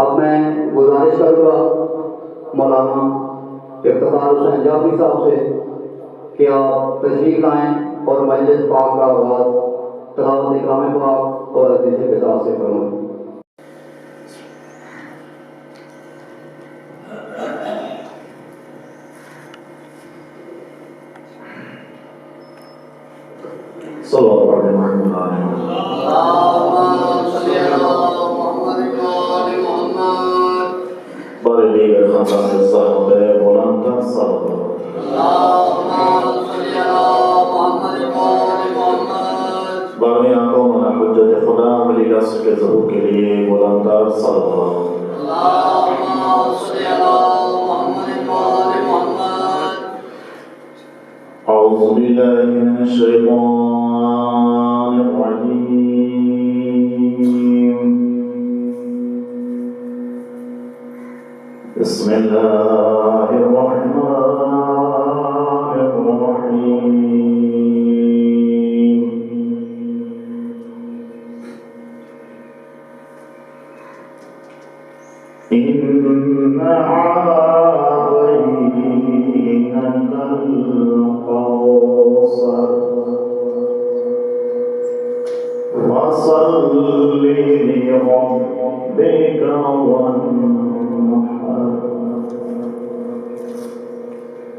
اب میں گزارش کروں گا مولانا افتخار حسین جعفری صاحب سے کہ آپ تشریف لائیں اور مجلس پاک کا آغاز تلاوت کلام پاک اور حدیث کے ساتھ سے فرمائیں۔ صلی اللہ علیہ وسلم۔ بارے خاندان صاحب بلند صاحب بارے آنکھوں منا حجت خدا ملی رس کے ظہور کے لیے بلندار صاحب اعوذ باللہ من الشیطان الرجیم بسم اللہ الرحمن الرحیم إِنَّا أَعْطَيْنَاكَ الْكَوْثَرَ فَصَلِّ لِرَبِّكَ وَانْحَرْ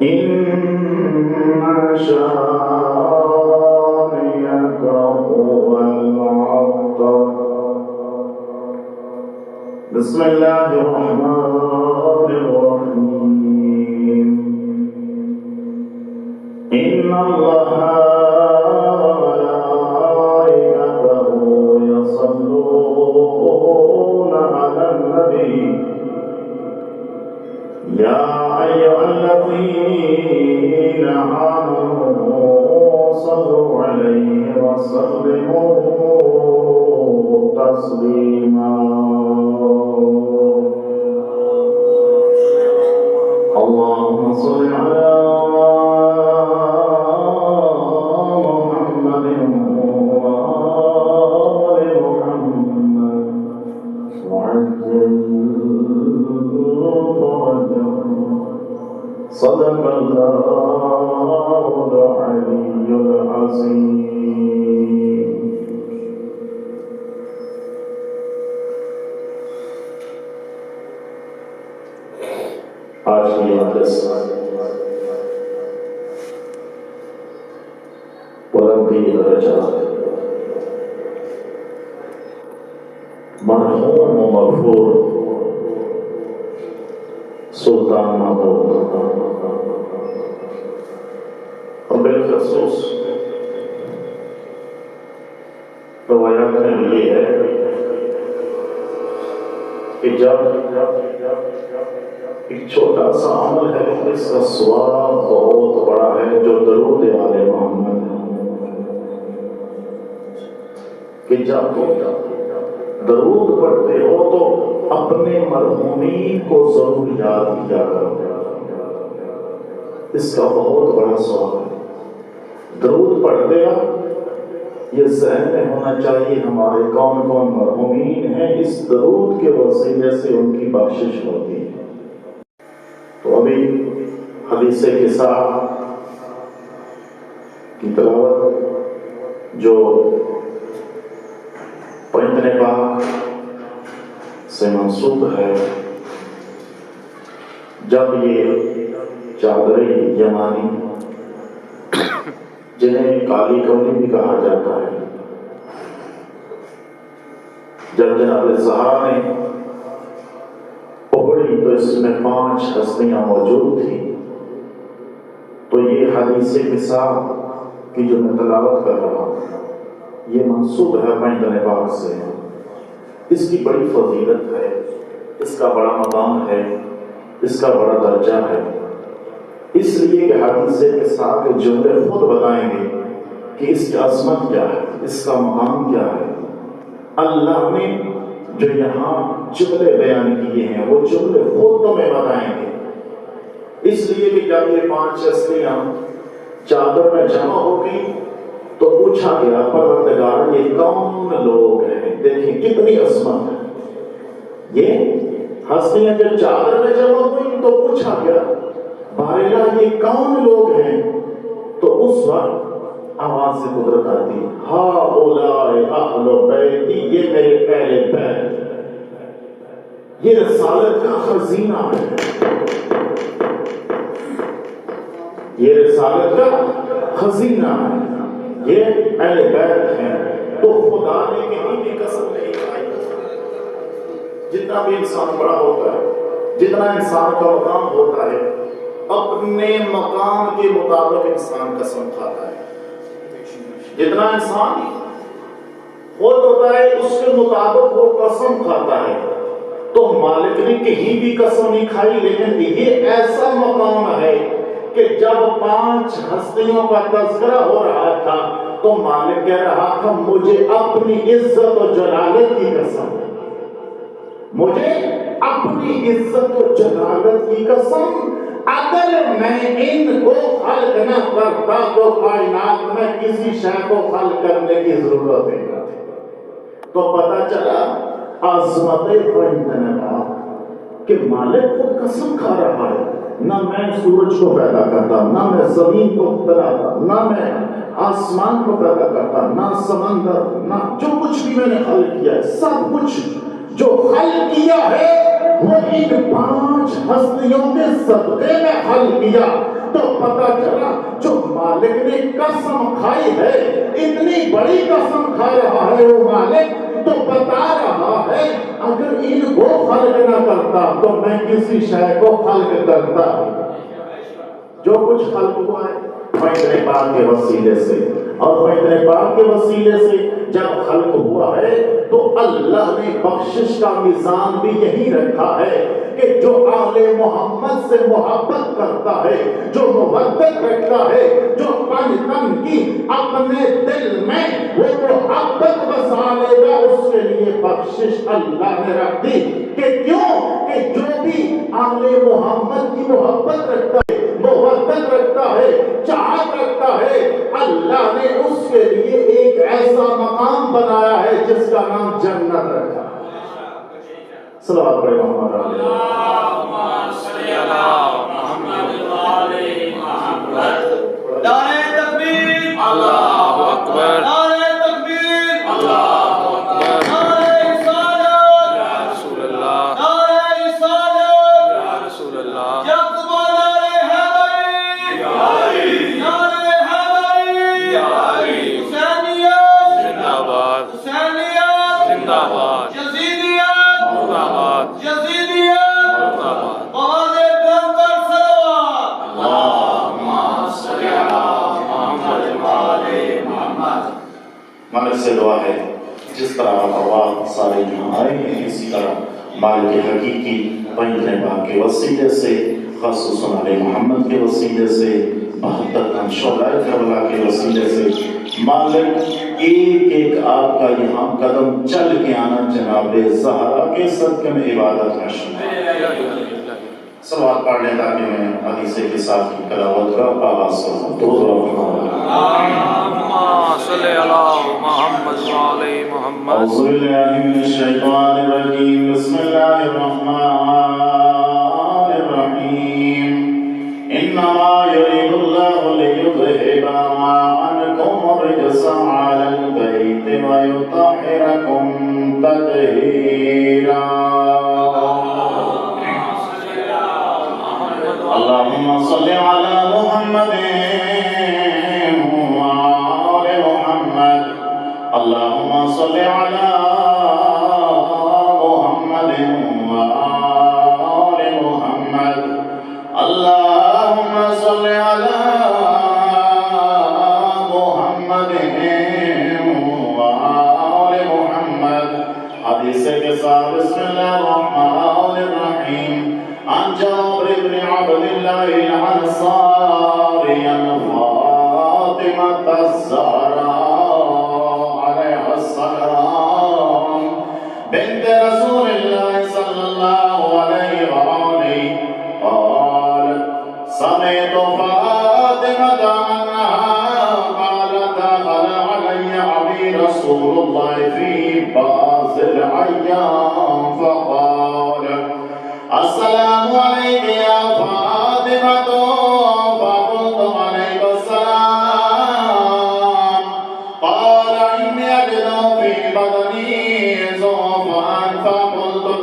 إِنَّ شَانِئَكَ هُوَ الْأَبْتَرُ بسم اللہ الرحمن الرحیم ان اللہ وملائکته یصلون علی النبی یا ایھا الذین آمنوا صلوا علیہ وسلموا تسلیما اللهم صل على محمد وآل محمد وعجل فرجهم صدق الله العلي العظيم آج کی مجلس بلندی درجات مرحوم و مغفور سلطان محمود اور بالخصوص روایات میں یہ ہے کہ جب ایک چھوٹا سا عمل ہے اس کا ثواب بہت بڑا ہے جو درود آل محمد ہے کہ جب تم درود پڑھتے ہو تو اپنے مرحومین کو ضرور یاد کیا کرو، اس کا بہت بڑا ثواب ہے۔ درود پڑھتے ہو یہ ذہن میں ہونا چاہیے ہمارے کون کون مرحومین ہیں، اس درود کے وسیلے سے ان کی بخشش ہوتی ہے۔ تو ابھی حدیث قصہ کی تلاوت جو پنجتن پاک سے منسوب ہے، جب یہ چادر یمانی جنہیں کالی کونی بھی کہا جاتا ہے، جب جناب زہرا نے پکڑی تو اس میں 5 ہستیاں موجود تھیں۔ تو یہ حدیث قصہ کی جو میں تلاوت کر رہا ہوں یہ منسوب ہے پنجتن پاک سے، اس کی بڑی فضیلت ہے، اس کا بڑا مقام ہے، اس کا بڑا درجہ ہے، اس لیے کہ حدیث قصہ کے جملے خود بتائیں گے کہ اس کی عظمت کیا ہے، اس کا مقام کیا ہے۔ اللہ نے جو یہاں جملے بیان کیے ہیں وہ جملے خود تمہیں بتائیں گے، اس لیے کہ جب یہ 5 ہستیاں چادر میں جمع ہو گئی تو پوچھا گیا پروردگار یہ کون لوگ ہیں؟ دیکھیں کتنی عظمت ہے، یہ ہستیاں جب چادر میں جمع ہوئی تو پوچھا گیا بارے یہ کون لوگ ہیں؟ تو اس وقت آواز سے قدرت آتی ہا اولائے اہل بیتی، یہ میرے پہلے بیت، یہ رسالت کا خزینہ ہے، یہ رسالت کا خزینہ ہے، یہ اہل بیت ہیں۔ تو خدا نے کہیں بھی قسم نہیں کھائی۔ جتنا بھی انسان بڑا ہوتا ہے، جتنا انسان کا مقام ہوتا ہے، اپنے مقام کے مطابق انسان قسم کھاتا ہے۔ جتنا انسان خود ہوتا ہے اس کے مطابق وہ قسم کھاتا ہے۔ تو مالک نے کہیں بھی قسم نہیں کھائی، لیکن یہ ایسا مقام ہے کہ جب 5 ہستیوں کا تذکرہ ہو رہا تھا تو مالک کہہ رہا تھا مجھے اپنی عزت و جلالت کی قسم، مجھے اپنی عزت و جلالت کی قسم، اگر میں ان کو خلق نہ کرتا تو کائنات میں کسی شے کو خلق کرنے کی ضرورت نہیں تھی۔ تو پتہ چلا عظمت بندنا کہ مالک خود قسم کھا رہا ہے، نہ میں سورج کو پیدا کرتا، نہ میں زمین کو بناتا، نہ میں آسمان کو پیدا کرتا، نہ سمندر، نہ جو کچھ بھی میں نے خلق کیا ہے، سب کچھ جو خلق کیا ہے وہ ان 5 ہستیوں کے صدقے میں خلق کیا۔ تو پتہ چلا جو مالک نے قسم کھائی ہے، اتنی بڑی قسم کھا رہا ہے وہ مالک، تو بتا رہا ہے اگر ان کو خلق نہ کرتا تو میں کسی شے کو خلق کرتا۔ جو کچھ خلق ہوا ہے فیض پاک کے وسیلے سے، اور فیض پاک کے وسیلے سے جب خلق ہوا ہے تو اللہ نے بخشش کا میزان بھی یہی رکھا ہے کہ جو آل محمد سے محبت کرتا ہے، جو محبت رکھتا ہے، جو پن تن کی اپنے دل میں وہ محبت بسا لے گا، اس کے لیے بخشش اللہ نے رکھ دی۔ کہ کیوں؟ کہ جو بھی آل محمد کی محبت رکھتا ہے، محبت رکھتا ہے، چاہت رکھتا ہے، اللہ نے اس کے لیے ایک ایسا مقام بنایا ہے جس کا نام جنت رکھا۔ صلوات پڑھیں محمد علیہ وسلم۔ نعرہ تکبیر، اللہ اکبر، نعرہ تکبیر، اللہ اکبر، نعرہ رسالت، یا رسول اللہ، نعرہ رسالت، یا رسول اللہ، یا اکبر، نعرہ حیدری، یا علی، نعرہ حیدری، یا علی، حسینیت، زندہ باد، حسینیت، زندہ باد، یزیدیت، مردہ باد، یزیدیت، مردہ باد۔ آواز بلند کر صلوات۔ اللہم صلی علی محمد وعلی محمد۔ مالک سے دعا ہے جس طرح آواز سارے یہاں آئے ہیں، اسی طرح مالک حقیقی پنجنے پاک کے وسیلے سے، خصوصاً علیہ محمد کے وسیلے سے، 72 شہدائے کربلا کے وسیلے سے، مالک ایک ایک آپ کا یہاں قدم چل کے آنا جناب زہرا کے صدقے میں عبادت میں شامل۔ صلوات پڑھ لیں تاکہ میں حدیث کے ساتھ کی تلاوت کا آغاز کروں۔ اللہم صلی علی محمد وعلی محمد۔ اعوذ باللہ من الشیطان الرجیم، بسم اللہ الرحمن الرحیم، انما یرید اللہ لیذہب عنکم الرجس علی البیت ویطہرکم تطہیرا۔ اللهم صل على محمد وعلى محمد، اللهم صل على محمد وعلى محمد، اللهم صل على محمد وعلى محمد۔ حدیث کے ساتھ بسم اللہ الرحمن الرحیم، عن جابر بن عبد الله الأنصاري عن فاطمة الزهراء عليها السلام بنت رسول الله صلى الله عليه وآله قالت سمعت فاطمة أنها قالت دخل علي أبي رسول الله في بعض الأيام فقال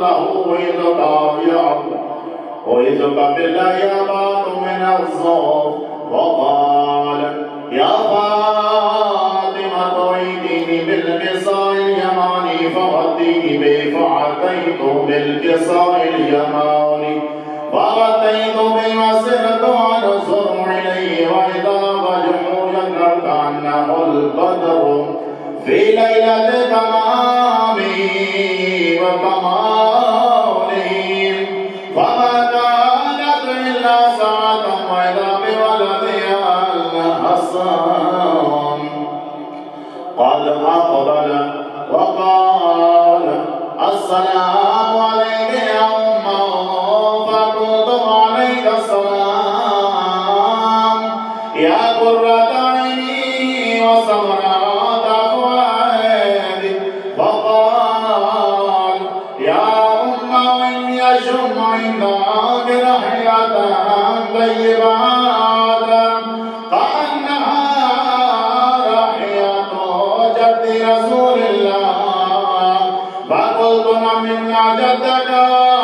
له وإذ قبل يابات من الظهر وقال يا فاطمة أيديني بالقصاء اليماني فغطيني به فأتيت بالقصاء اليماني فغطيت به وسرت وأنظر إليه وإذا رجل يكرت عنه القدر في ليلة تمامي وكمالي فما كانت إلا ساعة وإذا بولدها الحسن قد أقبل وقال السلام عليك يا أمه فقلت عليك السلام يا قرة عيني وسمرات فؤادي فقال يا أمه إني أشم عندك رحلة طيبات كأنها رحية جد رسول الله فقلت من جدك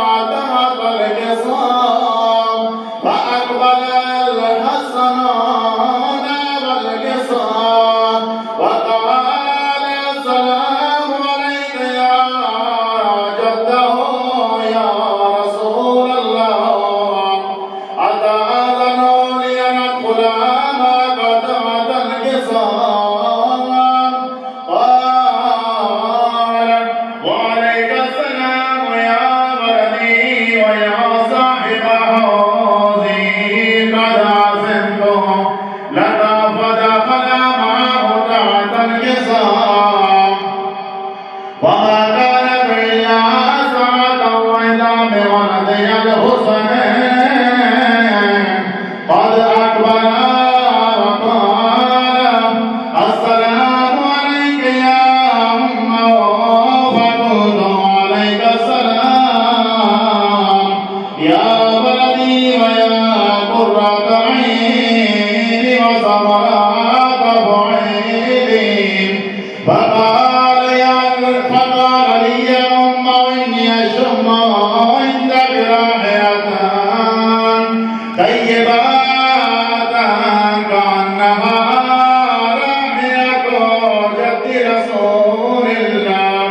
عتمت القصام فأقبل الحسن ناب القصام وقال السلام عليك يا جده يا رسول الله أتأذن لي أن أدخل ما قدمت القصام قال وعليك السلام يا ولدي ويا صاحب حوضي قد عزمته لك فدخل معه تحت القصام وما كانت إلا ساعة وإذا بولدي الحسين قد أقبل وقال السلام عليك يا أمه فقلت عليك السلام يا ولدي ويا قرة عيني وثمرات فؤادي فقال لي يا أمه إني أشم عندك رائحة طيبات كأنها رائحة جد رسول الله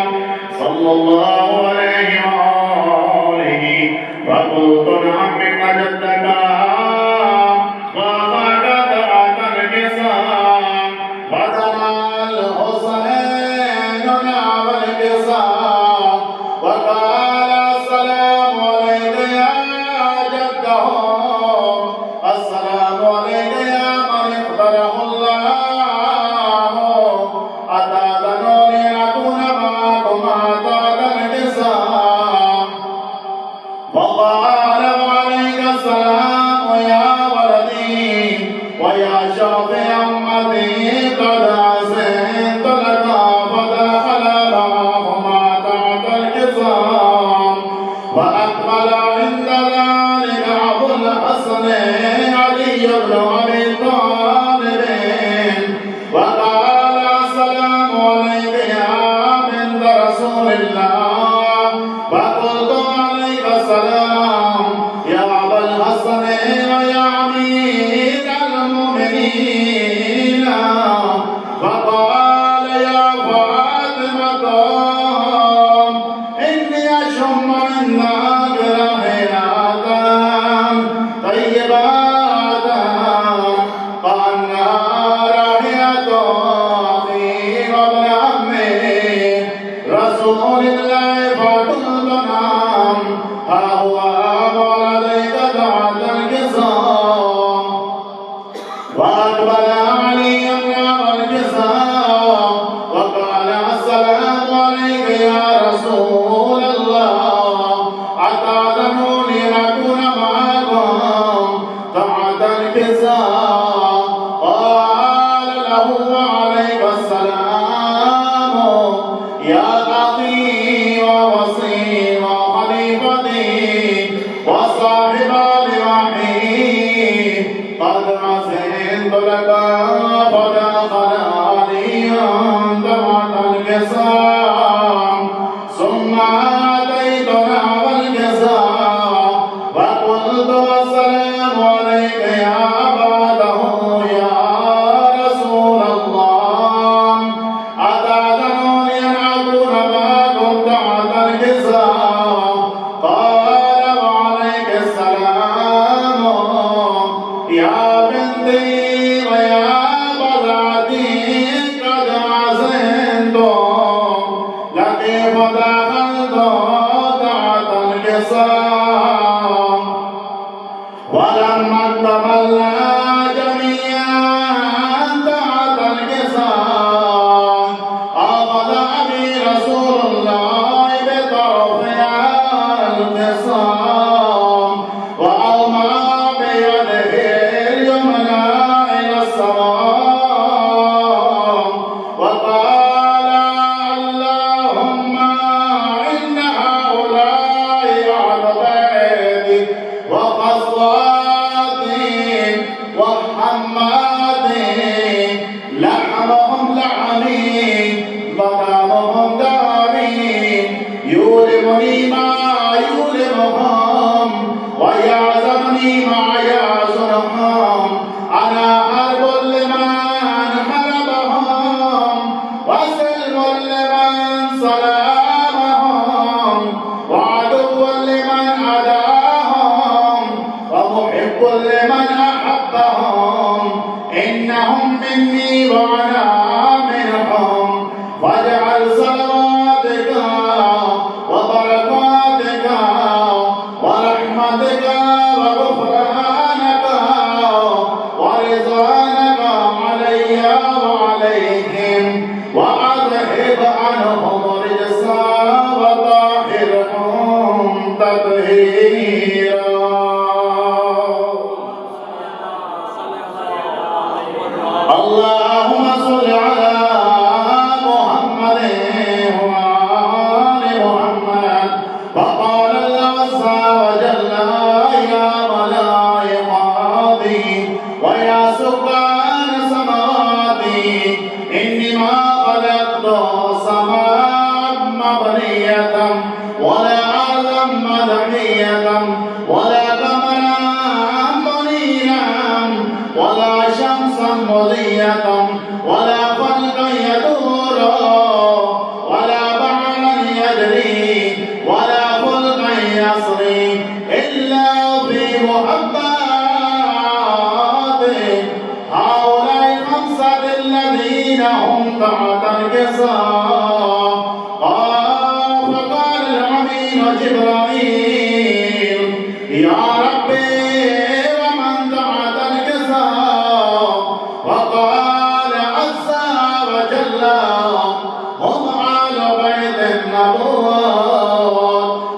صلى الله عليه وآله فقلت نعم إن جدك وأخاك تحت القصام فدنا الحسين نعم القصام وقال السلام عليك يا جده السلام عليك يا من اختاره الله أتأذن لي أن أكون معكما تحت القصام وقال وعليك السلام يا ولدي ويا شافي أمتي قد عزمت لك فدخل معهما تحت القصام وأقبل عند ذلك أبو الحسن علي بن أبي طالب وقال السلام عليك يا بنت رسول الله فقلت عليك السلام يا أبا الحسن ويا أمير المؤمنين فقال يا فاطمة إني أشم عندك رائحة طيبات كأنها رائحة أخي وابن عمي رسول الله فقلت نعم ها هو ولديك تحت القصام وأقبل علي نعم القصام وقال السلام عليك يا رسول الله الخصام ولما اكتملنا جميعا تحت الخصام أخذ أبي رسول الله بطرفها الخصام وأومأ بيده اليمنى إلى السماء وقال اللهم إن هؤلاء أهل بيتك وخصاتك وحماتك لحمهم لحمي ودمهم دمي يؤلمني ما يؤلمهم ويعزمني ما يعزمهم أنا حرب لمن حربهم وسلم لمن سلامهم وعدو لمن عداهم ومحب لمن أحبهم إنهم مني وأنا منهم واجعل صلواتك وبركاتك ورحمتك وغفرانك ورضوانك علي وعليهم وأذهب عنهم الرجس وطهرهم تطهيرا. اللهم صل على محمد وآل محمد. وقال الله عز وجل يا ملائكتي ويا سكان سماواتي إني ما خلقت سماء مبنية ولا أرضا مدحية ولا قمرا منيرا ولا شمسا مضية ولا فلكا يدور ولا بحرا يجري ولا فلكا يسري إلا في محباتك هؤلاء الخمسة الذين هم تحت الخصام. فقال الأمين جبرائيل يا ربي ومن تحت الخصام؟ وقال عز وجل هم أهل بيت النبوة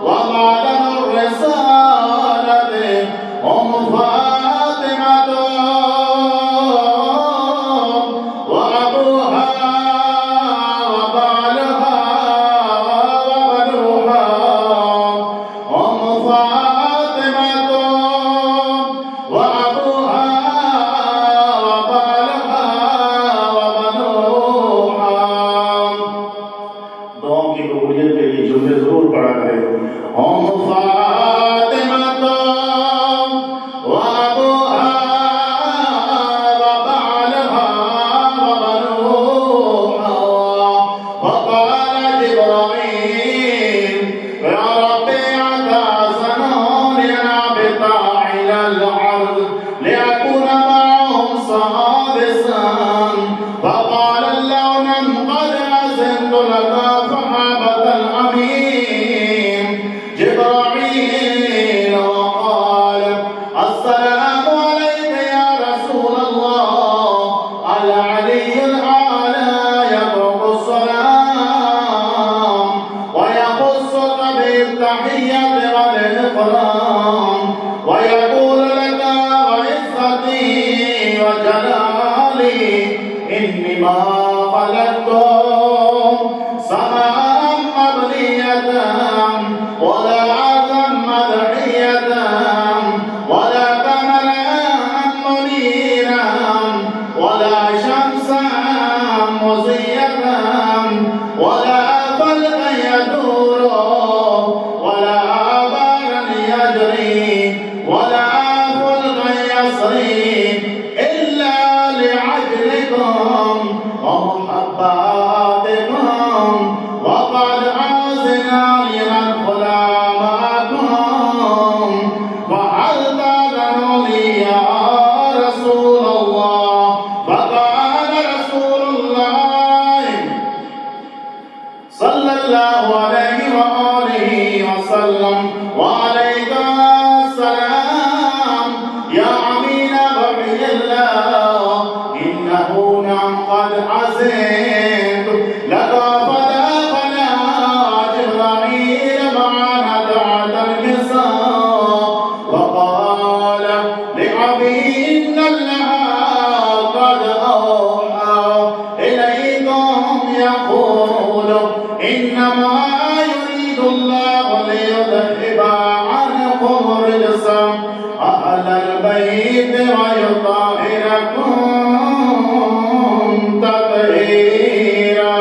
ومعدن الرسالة هم فاطمة وأبوها وبعلها وبنوها هم فاطمة وأبوها وبعلها وبنوها. دعاؤں کی قبولیت کے لیے جملے ضرور پڑھا کریں. هم فاطمة وأبوها وبعلها وبنوها. وقال جبرائيل يا ربي أتحزنون لأهبط إلى الأرض لأكون معهم سادسا. فقال اللون قد أذنت لك فهبط الأمين جبرائيل وقال السلام عليك يا رسول الله. العلي الأعلى يبرك السلام ويخصك بالتحية والإكرام ويقول لك وعزتي وجلالي إني ما خلقت سماء مبنية ولا أرضا مدحية ولا قمرا منيرا ولا شمسا مضية ولا فلكا يدور ولا بحرا يجري ولا فلكا يسري إلا لعجلكم ومحباتكم. وقد أذن لندخل معكم وعليك السلام يا أمين وحي الله إنه نعم قد عزمت لك فدافنا جبرائيل معنا تحت المساء وقال لعبي إن الله قد أوحى إليكم يقول إنما يريد الله ليذهب عنكم الرجس أهل البيت ويطهركم تطهيرا.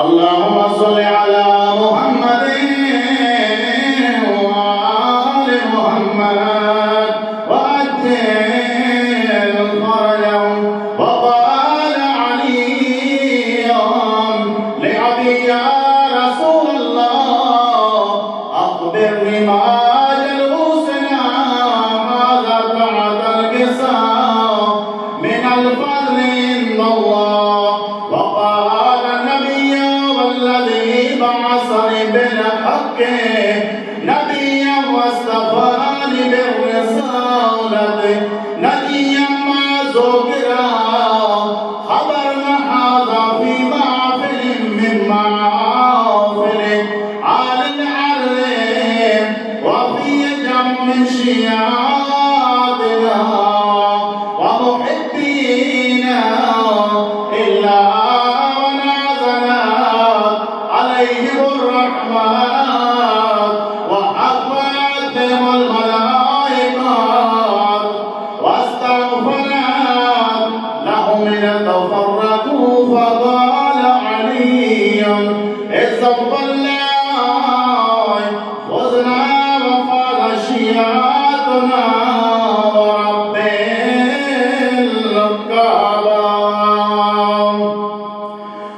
اللهم صل على محمد وآل محمد وأجل فرجهم. وقال علي لأبي يا رسول الله أخبرني ما جلوسنا هذا بعد القسام من الفضل عند الله. وقال النبي والذي بعثني بالحق نبيا واصطفاني بالرسالة نبيا ما ذكرا خبرنا هذا في محفل من محافل على العرب وفي جمع شيعاتنا ومحبينا إلا ونزلت عليهم الرحمات وحفتهم الملائكات واستغفرت لهم إن تفرقوا. فقال علي استغفر الله خذنا وفاد شيعاتنا ورب الكعبة.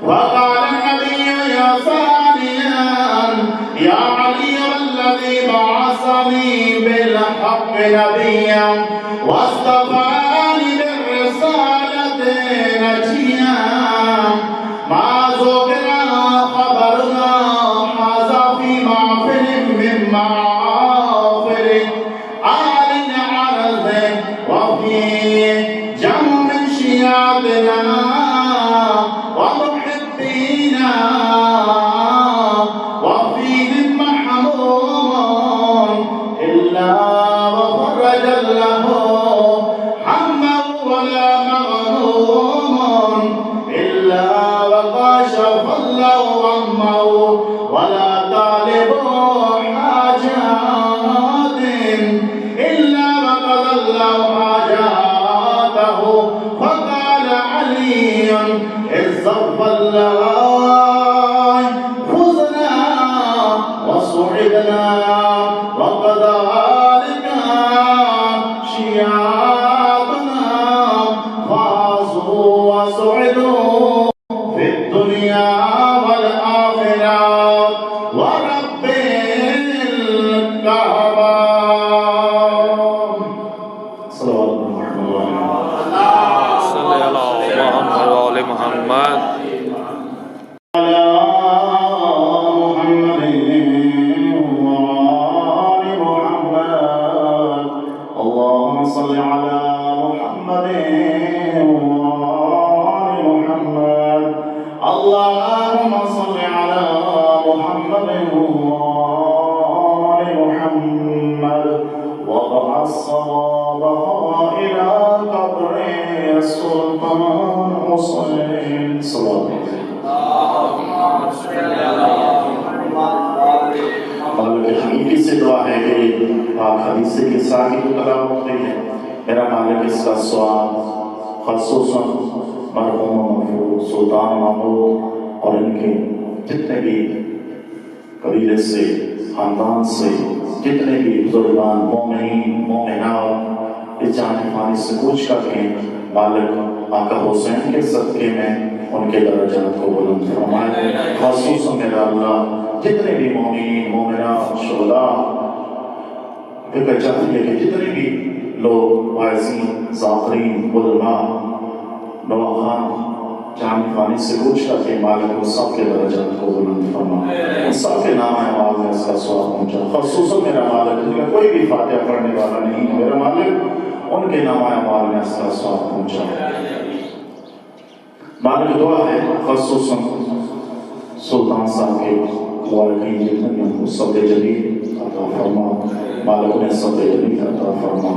وقال النبي يا ثانيا يا علي الذي بعثني بالحق نبيا واصطفاني بالرسالة نجيا ما ذكر خبرنا هذا في محفل من محافل آل العرب وفي جمع من شيعتنا ومحبينا وفيهم محموم إلا وفرج له حما ولا مغموم إلا وكشف الله همه ولا طالب حاجات إلا وقضى الله حاجاته. فقال علي استغفر الله خذنا وصعدنا وكذلك شيعاتنا فازوا وسعدوا في الدنيا والآخرة ورب الكعبة. صلوات الله صلی اللہ محمد وآل محمد. على محمد وآل محمد. اللهم صل على محمد وآل محمد. اللهم صل على محمد وآل محمد. وابعث صوابها إلى قبر السلطان حسين. صلوات الله. مالک حقیقی سے دعا ہے کہ آپ حدیث کے ساتھ کی تلاوت ہوئی ہے. میرا مالک اس کا سوال خصوصاً مرحوم محفوظ سلطان محمود اور ان کے جتنے بھی قبیلے سے خاندان سے جتنے بھی بزرگان مومنین مومنات اس جہان فانی سے پوچھ کر کے مالک آقا حسین کے صدقے میں ان کے درجات کو بلند فرمائے. خصوصاً میرا اللہ جتنے بھی مومنین مومنات شہداء فکر چاہتی ہے کہ جتنے بھی لوگ واعظین ذاکرین علماء نواخان جہاں فانی سے پوچھا کہ مالک وہ سب کے درجات کو بلند فرما، ان سب کے نام اعمال میں اس کا ثواب پہنچا، خصوصاً میرا مالک جن کا کوئی بھی فاتحہ پڑھنے والا نہیں ہے، میرا مالک ان کے نام اعمال میں اس کا ثواب پہنچا۔ مالک دعا ہے خصوصاً سلطان صاحب کے والدین جتنے ان کو صبر جلیل عطا فرما، مالک نے صبر جلیل عطا فرما،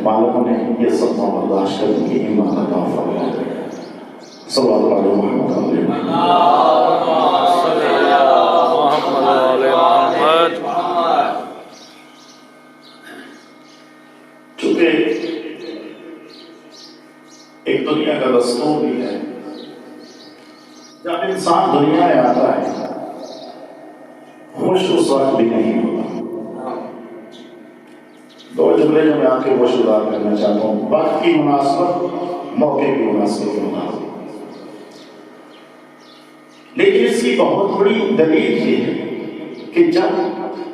مالک نے یہ صدمہ برداشت کرنے کی ہمت عطا فرما۔ صلوات علی محمد علیہ چونکہ ایک دنیا کا دستور بھی ہے، جب انسان دنیا میں آتا ہے خوش اس وقت بھی نہیں ہوتا۔ دو جملے جو میں آپ کے خوش گزار کرنا چاہتا ہوں، وقت کی مناسبت، موقع کی مناسبت کے مطابق۔ لیکن اس کی بہت بڑی دلیل یہ ہے کہ جب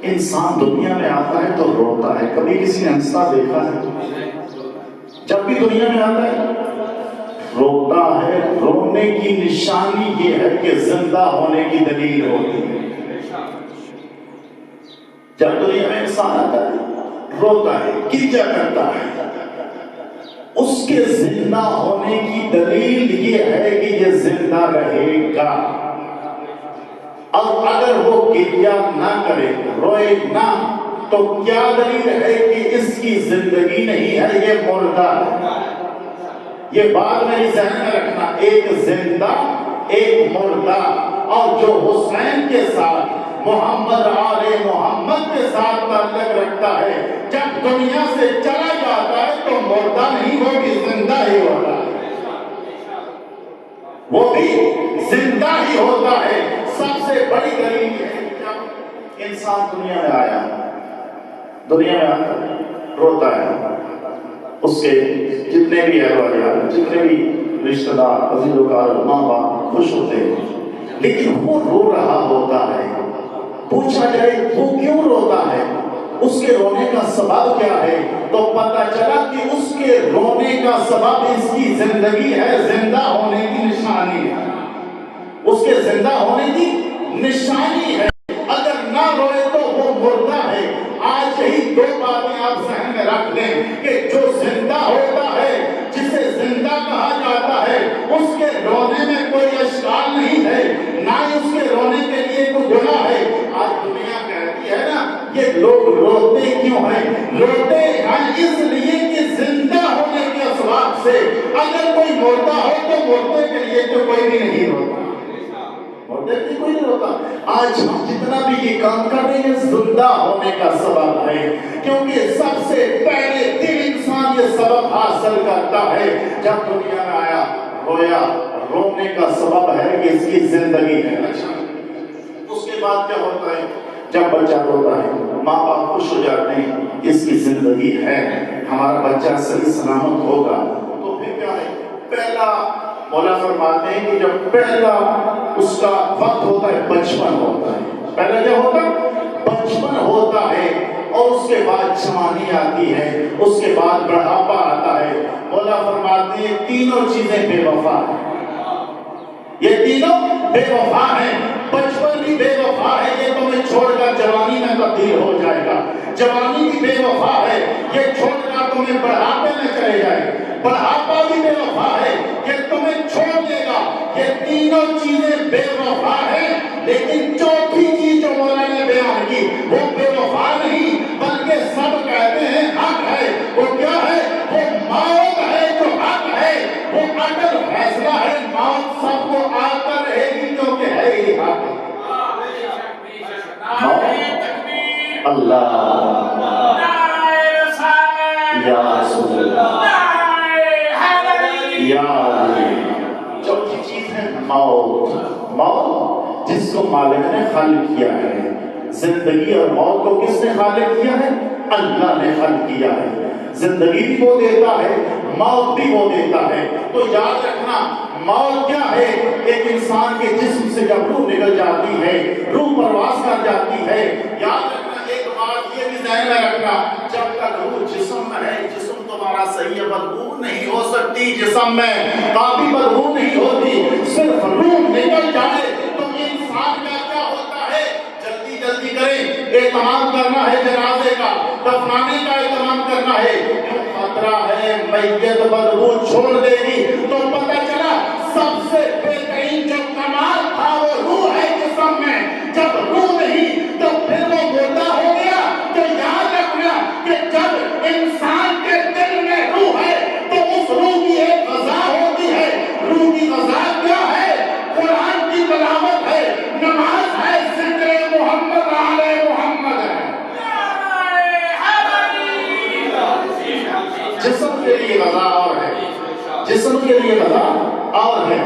انسان دنیا میں آتا ہے تو روتا ہے۔ کبھی کسی نے ہنستا دیکھا ہے؟ جب بھی دنیا میں آتا ہے روتا ہے۔ رونے کی نشانی یہ ہے کہ زندہ ہونے کی دلیل ہوتی ہے۔ جب دنیا میں انسان آتا ہے روتا ہے، گرجا کرتا ہے، اس کے زندہ ہونے کی دلیل یہ ہے کہ یہ زندہ رہے گا۔ اور اگر وہ گرجا نہ کرے، روئے نہ، تو کیا دلیل ہے کہ اس کی زندگی نہیں ہے، یہ مردہ ہے۔ یہ بات میری ذہن میں رکھنا، ایک زندہ ایک مردہ۔ اور جو حسین کے ساتھ، محمد آل محمد کے ساتھ تعلق رکھتا ہے، جب دنیا سے چلا جاتا ہے تو مردہ نہیں، وہ بھی زندہ ہی ہوتا ہے، وہ بھی زندہ ہی ہوتا ہے۔ سب سے بڑی دلیل یہ ہے کہ جب انسان دنیا میں آیا، دنیا میں آتا روتا ہے، اس کے جتنے بھی اہل جتنے بھی رشتہ دار، عزیز وکار، ماں باپ خوش ہوتے ہیں، لیکن وہ رو رہا ہوتا ہے۔ پوچھا جائے وہ کیوں روتا ہے، اس کے رونے کا سبب کیا ہے، تو پتہ چلا کہ اس کے رونے کا سبب اس کی زندگی ہے، زندہ ہونے کی نشانی ہے، اس کے زندہ ہونے کی نشانی ہے۔ اگر نہ روئے تو وہ مردہ ہے۔ آج یہی دو باتیں آپ ذہن میں رکھ لیں کہ جو زندہ ہوتا ہے، جسے زندہ کہا جاتا ہے، اس کے رونے میں کوئی اشکال نہیں ہے، نہ ہی اس کے رونے کے لیے کوئی گناہ ہے۔ آج دنیا کہتی ہے نا، یہ لوگ روتے کیوں ہیں؟ روتے ہیں اس لیے کہ زندہ ہونے کے اسباب سے۔ اگر کوئی مردہ ہو تو مردے کے لیے تو کوئی بھی نہیں روتا، مردے کے لیے کوئی نہیں روتا۔ آج ہم جتنا بھی یہ کام کر رہے ہیں زندہ ہونے کا سبب ہے، کیونکہ سب سے پہلے دل انسان یہ سبب حاصل کرتا ہے جب دنیا میں آیا رویا۔ رونے کا سبب ہے کہ اس کی زندگی ہے۔ اس کے بعد کیا ہوتا ہے؟ جب بچہ روتا ہے ماں باپ خوش ہو جاتے ہیں، اس کی زندگی ہے، ہمارا بچہ صحیح سلامت ہوگا۔ تو پھر کیا ہے؟ پہلا مولا فرماتے ہیں کہ جب پہلا اس کا وقت ہوتا ہے بچپن ہوتا ہے، پہلا کیا ہوتا ہے؟ بچپن ہوتا ہے، اور اس کے بعد جوانی آتی ہے، اس کے بعد بڑھاپا آتا ہے۔ مولا فرماتے ہیں تینوں چیزیں بے وفا ہیں، یہ تینوں بے وفا ہیں۔ بچپن بھی بے وفا ہے، یہ تمہیں چھوڑ کر جوانی میں تبدیل ہو جائے گا۔ جوانی بھی بے وفا ہے، یہ چھوڑ کر تمہیں بڑھاپے میں چلے جائے۔ بڑھاپا بھی بے وفا ہے، یہ تمہیں چھوڑ دے گا۔ یہ تینوں چیزیں بے وفا ہیں، لیکن چوتھی چیز جو مولا نے بیان کی وہ بے وفا نہیں، بلکہ سب کہتے ہیں حق ہے۔ وہ کیا ہے؟ وہ موت ہے جو حق ہے، وہ اٹل فیصلہ ہے۔ موت سب کو آ کر رہے گی کیونکہ ہے ہی حق۔ اللہ یا رسول اللہ یا علی۔ چوتھی چیز ہے موت۔ موت جس کو مالک نے خالق کیا ہے، زندگی اور موت کو کس نے خالق کیا ہے؟ اللہ نے خالق کیا ہے۔ زندگی بھی وہ دیتا ہے، موت بھی وہ دیتا ہے۔ تو یاد رکھنا موت کیا ہے؟ ایک انسان کے جسم سے جب روح نکل جاتی ہے، روح پرواز کر جاتی ہے۔ یاد رکھنا ایک بات یہ بھی ذہن میں رکھنا، جب تک روح جسم میں ہے، جسم تو تمہارا صحیح ہے، بدبو نہیں ہو سکتی جسم میں، کافی بدبو نہیں ہوتی، صرف روح نکل جائے تو انسان کا کیا ہوتا ہے؟ جلدی جلدی کریں، اہتمام کرنا ہے جنازے کا، دفنانے کا اہتمام کرنا ہے، خطرہ ہے میت بدبو چھوڑ دے گی۔ تو پتہ چلا سب سے بہترین جو کمال تھا وہ روح ہے جسم میں، جب روح نہیں تو پھر وہ مردہ ہو گیا۔ تو یاد رکھنا کہ جب انسان کے دل میں روح ہے تو اس روح کی ایک غذا ہوتی ہے۔ روح کی غذا کیا ہے؟ قرآن کی تلاوت ہے، نماز ہے، ذکر محمد آل محمد ہے۔ جسم کے لیے غذا اور ہے، جسم کے لیے غذا اور ہے۔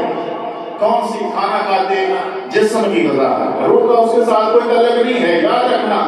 کون سی کھانا کھاتے؟ جسم کی غذا ہے، روح کا اس کے ساتھ کوئی تعلق نہیں ہے، یاد رکھنا۔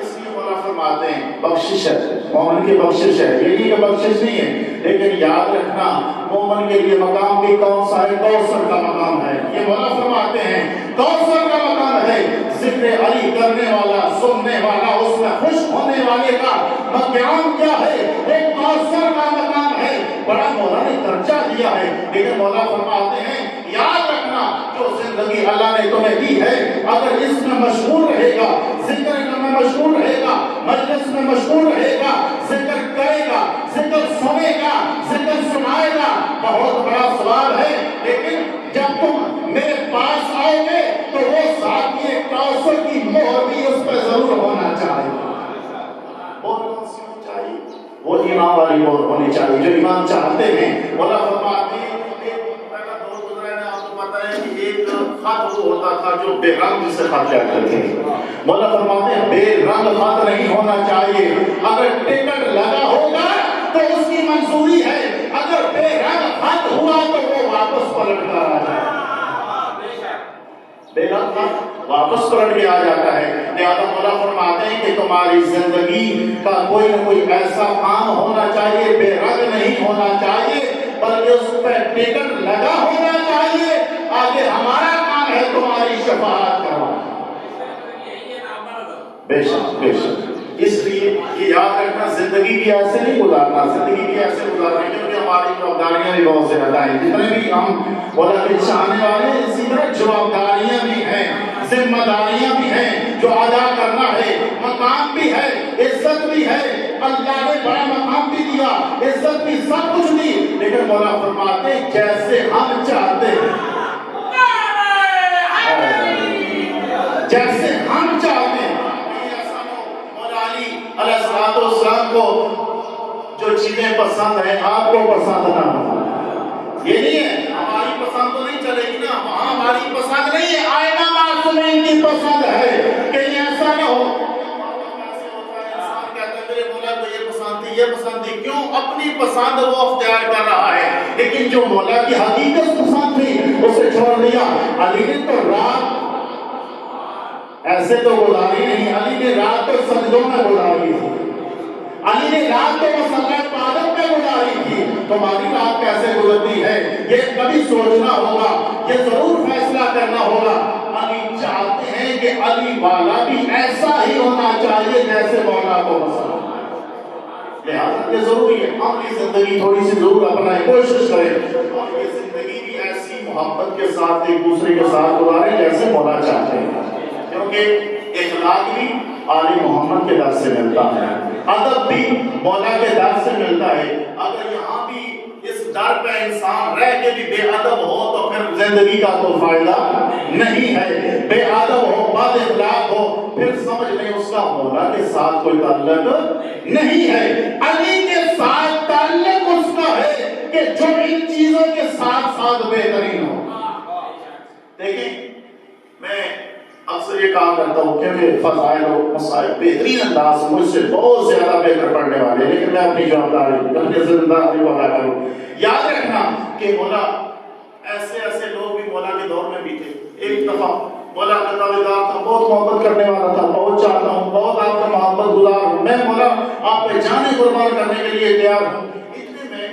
اس لیے مولا فرماتے ہیں بخشش ہے، مومن کی بخشش ہے، یہ نہیں کہ بخشش نہیں ہے، لیکن یاد رکھنا مومن کے لیے مقام بھی کون سا ہے؟ کوثر کا مقام ہے۔ یہ مولا فرماتے ہیں کوثر کا مقام ہے، ذکر علی کرنے والا، سننے والا، اس میں خوش ہونے والے کا مقام کیا ہے؟ ایک کوثر کا مقام ہے۔ بڑا مولا نے درجہ دیا ہے، لیکن مولا فرماتے ہیں یاد رکھنا جو زندگی اللہ نے تمہیں دی ہے، اگر اس میں مشغول رہے گا، ذکر میں مشغول رہے گا، مجلس میں مشغول رہے گا، ذکر کرے گا، ذکر سنے گا، ذکر سنائے گا، بہت بڑا ثواب ہے۔ لیکن جب تم میرے پاس آؤ گے تو وہ ساتھی کوثر کی مہر بھی اس پہ ضرور ہونا چاہیے۔ وہ ایمان والی مہر ہونی چاہیے جو ایمان چاہتے ہیں۔ مولا فرماتے ہیں ایک خط وہ ہوتا تھا جو بے رنگ سے خط کرتے تھے، مولا فرماتے ہیں بے رنگ خط نہیں ہونا چاہیے۔ اگر ٹکٹ لگا ہوگا تو اس کی منظوری ہے، اگر بے رنگ خط ہوا تو وہ واپس پلٹ کر آ جائے، بے رنگ خط واپس پلٹ کے آ جاتا ہے۔ لہذا مولا فرماتے ہیں کہ تمہاری زندگی کا کوئی نہ کوئی ایسا کام ہونا چاہیے، بے رنگ نہیں ہونا چاہیے، بلکہ اس پہ ٹکٹ لگا ہونا چاہیے۔ آگے ہمارا کام ہے تمہاری شفاعت کروانا۔ بے شک بے شک، اس لیے یہ یاد رکھنا زندگی بھی ایسے نہیں گزارنا، زندگی بھی ایسے گزارنا کیونکہ ہماری جوابداریاں بھی بہت زیادہ ہیں، جتنے بھی ہم مولا کے چاہنے والے ہیں اسی طرح جوابداریاں بھی ہیں، ذمہ داریاں بھی ہیں جو ادا کرنا ہے، مقام بھی ہے، عزت بھی ہے، اللہ نے بڑا مقام بھی دیا، عزت بھی، سب کچھ دی، لیکن مولا فرماتے ہیں جیسے ہم چاہتے ہیں، جیسے ہم چاہتے ہیں۔ مولا علی علیہ السلام کو جو چیزیں پسند ہیں آپ کو پسند نہ ہو، یہ نہیں ہے ہماری پسند تو نہیں چلے گی نا، وہاں ہماری پسند نہیں ہے، آئینہ معصومین کی پسند ہے، کہیں ایسا نہ ہو یہ پسند تھی، کیوں؟ اپنی پسند وہ اختیار کر رہا ہے، لیکن جو مولا کی حقیقت پسند تھی اسے چھوڑ دیا۔ علی نے تو رات ایسے تو گزاری نہیں، علی نے رات تو سجدوں میں گزاری تھی، علی نے رات تو مصلی عبادت میں گزاری تھی۔ تمہاری رات کیسے گزرتی ہے یہ کبھی سوچنا ہوگا، یہ ضرور فیصلہ کرنا ہوگا۔ علی چاہتے ہیں کہ علی والا بھی ایسا ہی ہونا چاہیے جیسے مولا کو پسند، لہذا یہ ضروری ہے اپنی زندگی تھوڑی سی ضرور اپنائیں، کوشش کریں اور یہ زندگی بھی ایسی محبت کے ساتھ ایک دوسرے کے ساتھ گزاریں جیسے مولا چاہتے ہیں، کیونکہ اخلاق بھی آل محمد کے در سے ملتا ہے، ادب بھی مولا کے در سے ملتا ہے۔ اگر یہاں بھی اس در پہ انسان رہ کے بھی بے ادب ہو تو پھر زندگی کا تو فائدہ نہیں ہے، بے ادب ہو، بد اخلاق ہو، پھر سمجھ لیں اس کا مولا کے ساتھ کوئی تعلق نہیں ہے۔ علی کے ساتھ تعلق اس کا ہے کہ جو ان چیزوں کے ساتھ ساتھ بہترین ہو۔ دیکھیں میں اکثر یہ کام کرتا ہوں کیونکہ فضائل و مسائل بہترین انداز مجھ سے بہت زیادہ بہتر پڑھنے والے، لیکن میں اپنی جوابداری اپنی ذمہ داری کو ادا کروں۔ یاد رکھنا کہ مولا ایسے لوگ بھی مولا کے دور میں بھی تھے۔ ایک دفعہ مولا کا تابعدار تھا، بہت محبت کرنے والا تھا، بہت چاہتا ہوں، بہت آپ کا محبت گزار ہوں، میں مولا آپ پہ جانے قربان کرنے کے لیے تیار ہوں۔ اتنے میں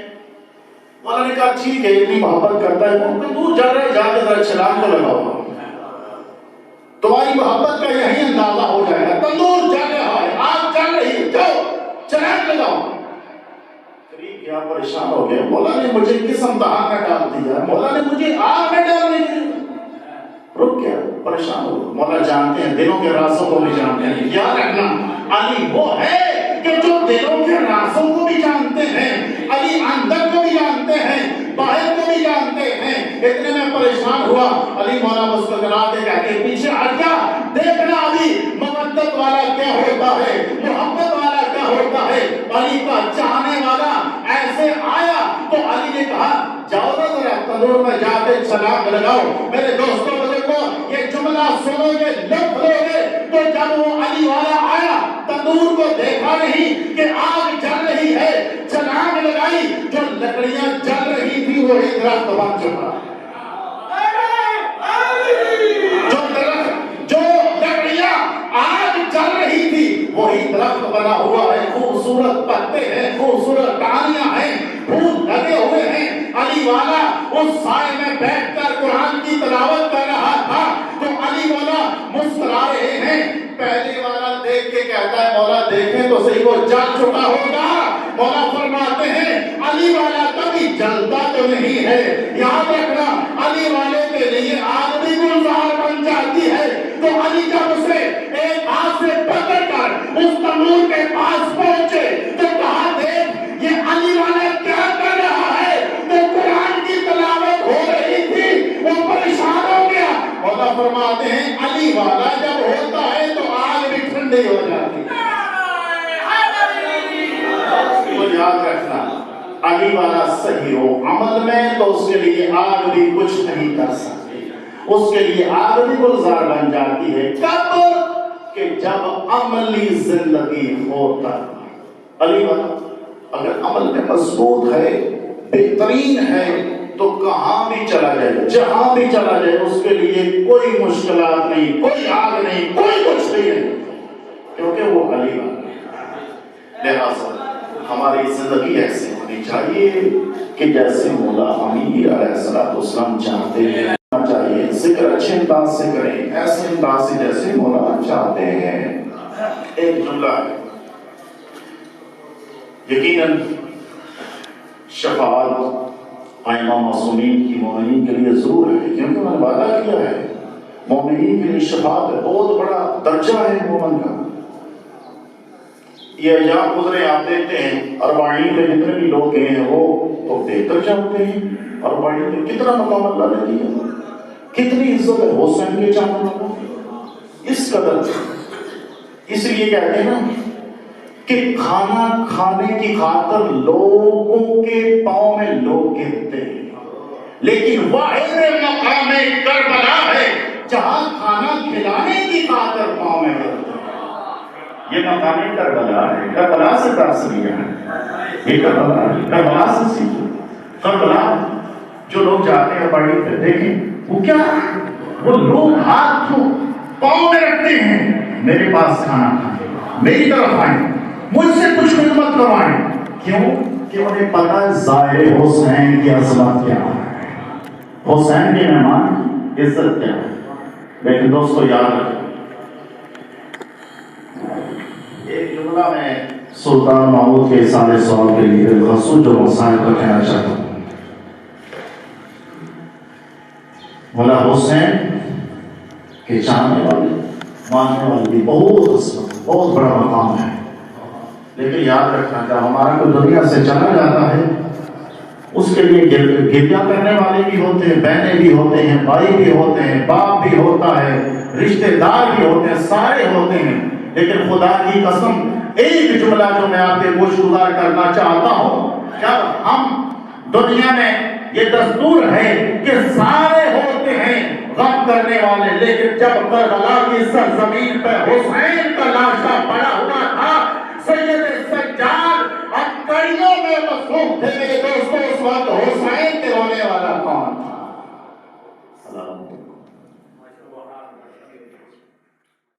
مولا نے کہا ٹھیک ہے، اتنی محبت کرتا ہے تو دور جا رہا ہے، جا کے ذرا چھلانگ تو لگاؤ، تمہاری محبت کا یہی اندازہ ہو جائے گا، تندور جل رہا ہے، آگ جل رہی ہے، جاؤ چھلانگ لگاؤ۔ پریشان ہو گیا، مولا نے مجھے کس امتحان میں ڈال دیا، مولا نے مجھے آگ میں ڈال دیا. رک گیا، پریشان ہو گیا. مولا جانتے ہیں، دلوں کے رازوں کو بھی جانتے ہیں. یاد رکھنا علی وہ ہے کہ جو دلوں کے رازوں کو بھی جانتے ہیں. علی اندر کو بھی جانتے ہیں، باہر کو بھی جانتے ہیں. اتنے میں پریشان ہوا. علی مولا مسکرا کے کہہ کے پیچھے ہٹ جا، دیکھنا علی محبت والا کیا ہوتا ہے، محبت والا کیا ہوتا ہے. علی کا چاہنے والا ایسے آیا تو علی نے کہا جاؤ نا ذرا تنور میں جا کے چھلانگ لگاؤ. میرے دوستوں بزرگوں، یہ جملہ سنو گے لطف لو گے. تو جب وہ علی والا آیا، تندور کو دیکھا نہیں کہ آگ جل رہی ہے، چھلانگ لگائی، جو لکڑیاں جل رہی تھی وہی درخت بن چکا. جو لکڑیاں آگ جل رہی تھی وہی درخت بنا ہوا ہے. خوبصورت پتے ہیں، خوبصورت ٹہنیاں ہیں، پھول لگے ہوئے ہیں. علی والا اس سائے میں بیٹھ کر قرآن کی تلاوت کر رہا تھا تو علی والا مسکرا رہے ہیں. پہلے والا دیکھ کے کہتا ہے مولا دیکھیں تو صحیح وہ جل چکا ہوگا. مولا فرماتے ہیں علی والا کبھی جلتا تو نہیں ہے. یاد رکھنا علی والے کے لیے آگ بھی گلزار بن جاتی ہے. تو علی جب اسے ایک ہاتھ سے پکڑ کر اس تنور کے پاس پہنچے تو کہا دیکھ یہ علی والا کیا کر رہا ہے. تو قرآن کی تلاوت ہو رہی تھی، وہ پریشان ہو گیا. مولا فرماتے ہیں علی والا جب ہوتا ہے تو آگ بھی ٹھنڈی ہو جاتی ہے. تو یاد رکھنا علی والا صحیح ہو عمل میں تو اس کے لیے آگ بھی کچھ نہیں کر سکتی. اس کے لیے آگ بھی گلزار بن جاتی ہے. کب؟ کہ جب عملی زندگی ہو تک. علی والا اگر عمل میں مضبوط ہے، بہترین ہے، تو کہاں بھی چلا جائے، جہاں بھی چلا جائے اس کے لیے کوئی مشکلات نہیں، کوئی آگ نہیں، کوئی کچھ نہیں، کیونکہ وہ علی والا. لہٰذا ہماری زندگی ایسی ہونی چاہیے کہ جیسے مولا امیر علیہ السلام چاہتے ہیں چاہیے. ذکر اچھے انداز سے کریں، ایسے انداز سے جیسے مولا چاہتے ہیں. ایک جملہ ہے، یقیناً شفاعت ائمہ معصومین کی مومنین کے لیے ضرور ہے، کیونکہ انہوں نے وعدہ کیا ہے مومنین کے لیے شفاعت ہے. بہت بڑا درجہ ہے مومن کا. یہ ایام گزرے آپ دیکھتے ہیں اربعین میں جتنے بھی لوگ گئے ہیں وہ تو بہتر جانتے ہیں. اربعین میں کتنا مقام اللہ نے دیا، کتنی عزت ہے حسین کے چاہنے والا. اس قدر اس لیے کہتے ہیں نا کہ کھانا کھانے کی خاطر لوگوں کے پاؤں میں لوگ گرتے ہیں، لیکن واحد مقام کربلا ہے جہاں کھانا کھلانے کی خاطر پاؤں میں گرتے ہیں. یہ مقام کربلا ہے. کربلا سے تاثر ہے، یہ کربلا ہے، کربلا سے سیکھو. کربلا جو لوگ جاتے ہیں پڑھی پہ دیکھیں وہ کیا، وہ لوگ ہاتھ پاؤں میں رکھتے ہیں میرے پاس کھانا کھائیں، میری طرف آئیں، مجھ سے کچھ خدمت کروائیں. کیوں؟ کہ انہیں پتہ ہے ظاہر حسین کی عظمت کیا ہے، حسین کے مہمان کی عزت کیا ہے. لیکن دوستو یاد رکھیں ایک جملہ میں سلطان محمود کے سارے سوال کے لیے خصوص جو مسائل کو کہنا چاہتا ہوں. مولا حسین کے چاہنے والے ماننے والے بھی بہت عظمت، بہت بڑا مقام ہے. لیکن یاد رکھنا جب ہمارا کوئی دنیا سے چلا جاتا ہے اس کے لیے گریہ کرنے والے بھی ہوتے ہیں، بہنیں بھی ہوتے ہیں، بھائی بھی ہوتے ہیں، باپ بھی ہوتا ہے، رشتہ دار بھی ہوتے ہیں، سارے ہوتے ہیں. لیکن خدا کی قسم ایک جملہ جو میں آپ کے گوش گزار کرنا چاہتا ہوں، جب ہم دنیا میں یہ دستور ہے کہ سارے ہوتے ہیں غم کرنے والے، لیکن جب کربلا کی سرزمین پہ حسین کا لاشا پڑا ہوا تھا، سید سجاد اب کڑیوں میں مصروف تھے. میرے دوستوں اس وقت